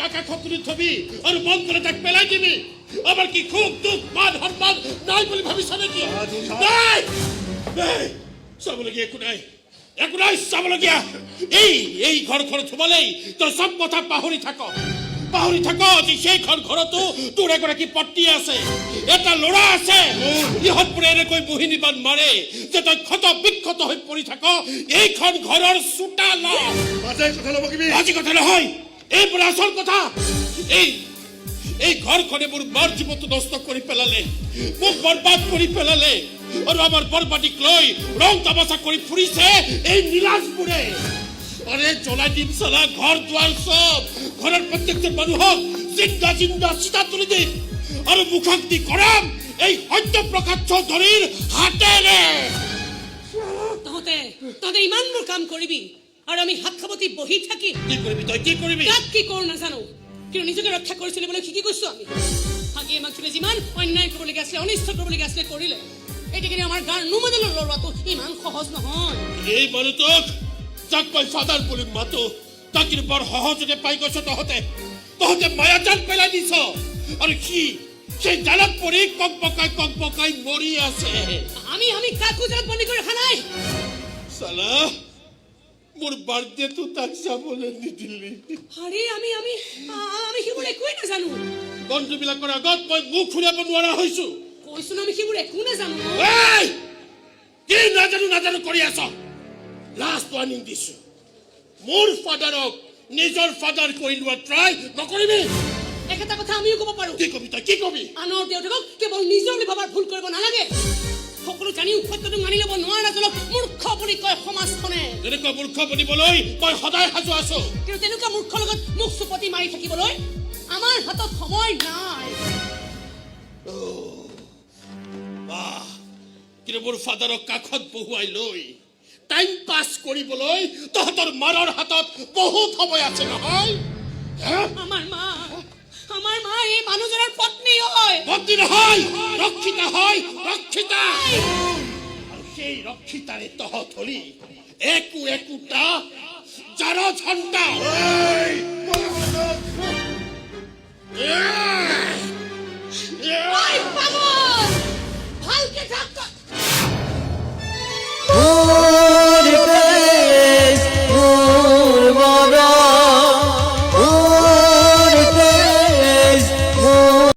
কাকা খকুনি থবি আৰু মন গ'লে তাক পেলাই দিবি আমাৰ কি খুব দুখ মান সন্মান নাই বুলি ভাবিছ নেকি নাই নাই চাবলগীয়া একো নাই চাবলগীয়া এই ঘৰখন থ'বলৈ তই চব কথা পাহৰি থাক যে সেইখন ঘৰতো তোৰ এগৰাকী পত্নী আছে এটা ল'ৰা আছে ইহঁতবোৰে এনেকৈ মোহিনী বান মাৰে যে তই ক্ষত বিক্ষত হৈ পৰি থাক এইখন ঘৰৰ চোতাল আজি কথা নহয় এইবোৰ আচল কথা এই ঘৰখনে মোৰ মাৰ জীৱনটো নষ্ট কৰি পেলালে মোক বৰবাদ কৰি পেলালে আৰু আমাৰ বৰবাদীক লৈ ৰং তামাচা কৰি ফুৰিছে এই নীলাজবোৰে আৰে জ্বলাই দিম সালা ঘৰ দুয়াৰ সব ঘৰেৰ প্ৰত্যেকজন মানুহক জিন্দা চিতা তুলি দিম আৰ মুখাগ্নি কৰাম এই সত্যপ্ৰকাশ চৌধুৰীৰ হাতেৰে তহঁতে ইমানবোৰ কাম কৰিবি আৰু আমি হাত খাবতি বহি থাকিম কি কৰিবি তই কি কৰিবি তাক কি কৰো নাজানো কিন্তু নিজকে ৰক্ষা কৰি চলিবলৈ শিকি গৈছো আমি হাগিয়ে মাকচুলে যিমান অন্যায় কৰিবলগীয়া আছিলে অনিষ্ট কৰিবলগীয়া আছিলে কৰিলে এইটো আমাৰ গাৰ নুমজলৰ লৰোৱাটো ইমান সহজ নহয় এই মানুহটোক যাক মই ফাদাৰ বুলি মাতো তাক কিন্তু বৰ সহজতে পাই গৈছ তহঁতে মায়াজাল পেলাই দিছ আৰু সেই জালত পৰি কক পকাই মৰি আছে আমি কাকো জালত বন্দী কৰি ৰখা নাই সালা মোৰ বাৰ্থডেটো তাক যাবলৈ নিদিলি আৰে আমি সেইবোৰ একোৱেই নাজানো বন্ধুবিলাকৰ আগত মই মুখ খুলিব নোৱাৰা হৈছো কৈছো আমি সেইবোৰ একো নাজানো কি নাজানো কৰি আছ লাষ্ট ৱাৰ্নিং দিছো মোৰ ফাদাৰক নিজৰ ফাদাৰ কৈ লোৱা ট্ৰাই নকৰিবি একেটা কথা আমিও ক'ব পাৰো কি কবি তই কি কবি আনৰ দেউতাকক কেৱল নিজৰ বুলি ভাবাৰ ভুল কৰিব নালাগে সকলো জানিও সত্যটো মানি ল'ব নোৱাৰা জনক মূৰ্খ বুলি কয় সমাজখনে তেনেকুৱা মূৰ্খ বনিবলৈ মই সদায় সাজু আছো কিন্তু তেনেকুৱা মূৰ্খৰ লগত মুখ চুপতি মাৰি থাকিবলৈ আমাৰ হাতত সময় নাই কিন্তু মোৰ ফাদাৰক কাষত বহুৱাই লৈ টাইম পাছ কৰিবলৈ তহঁতৰ মাৰৰ হাতত বহুত সময় আছে নহয় আমাৰ মা এই মানুহজনৰ পত্নী হয় ৰক্ষিতা হয় আৰু সেই ৰক্ষিতাৰে তহঁত হলি একোটা জাৰো ঝণ্টা